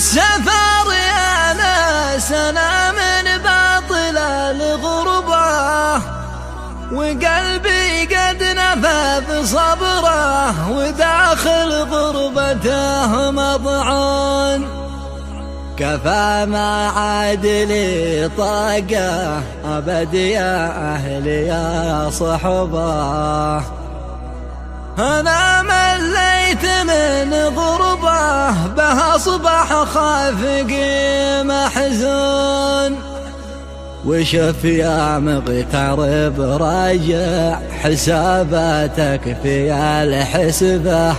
السفر يا ناس أنا من باطل الغربة، وقلبي قد نفذ صبره، وداخل غربته مضعون. كفى ما عاد لي طاقة أبد يا أهلي يا صحبة، أنا مليت من غربة بها صبح خافقي محزون. وشوف يا مغترب راجع حساباتك في الحسبة،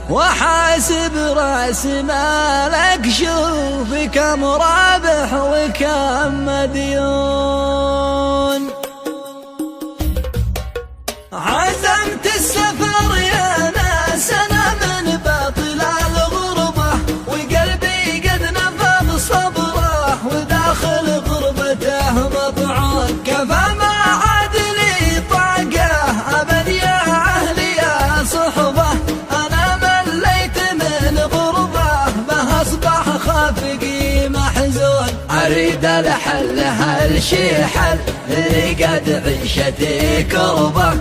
وحاسب راس مالك شوف كم رابح وكم مديون. عزمت السفر يا ناس أنا من باطل الغربة، وقلبي قد نفذ صبره، وداخل غربته مطعون. كفى ما عاد لي طاقة أبد يا أهلي يا صحبة، أنا مليت من غربة بها أصبح خافقي محزون. أريد الحل هالشي حل اللي قد عيشتي كربة،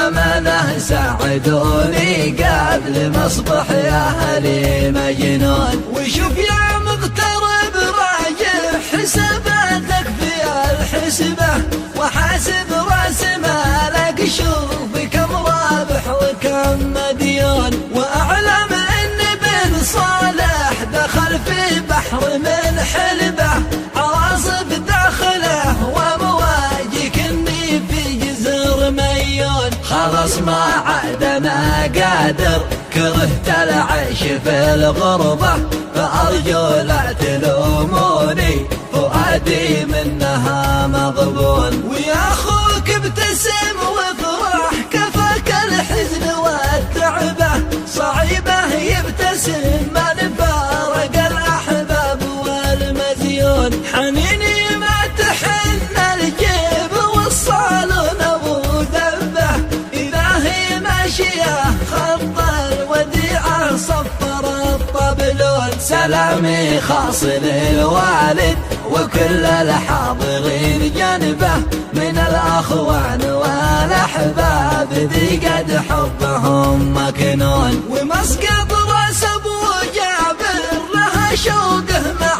أمانة ساعدوني قبل ما أصبح يا أهلي مجنون. وشوف يا مغترب راجع حساباتك في الحسبة، وحاسب راس مالك شوف كم رابح وكم مديون. وأعلم إن بن صالح دخل في بحر من حلبة، عواصف داخله ومواجه كني في جزر ميون. خلص ما عاد أنا قادر كرهت العيش في الغربة، فأرجو لا تلوموني فؤادي منها مغبون. ويا أخوك ابتسم وافرح كفاك الحزن والتعبة، صعيبة يبتسم من فارق الأحباب والمزيون. حنيني ما تحن الجيب والصالون أبو دبة، إذا هي ماشية خط الوديعة صفر الطبلون. سلامي خاص للوالد وكل الحاضرين جنبه، من الأخوان والأحباب ذي قد حبهم مكنون. ومسقط راس أبو جابر لها شوقه مع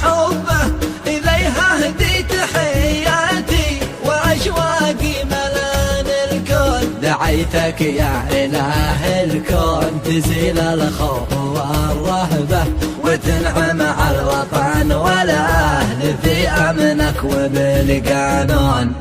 حبه، إليها هديت حياتي وأشواقي ملان الكون. دعيتك يا إله الكون تزيل الخوف والرهبة، وتنعم على الوطن والأهل في أمنك وبالقانون.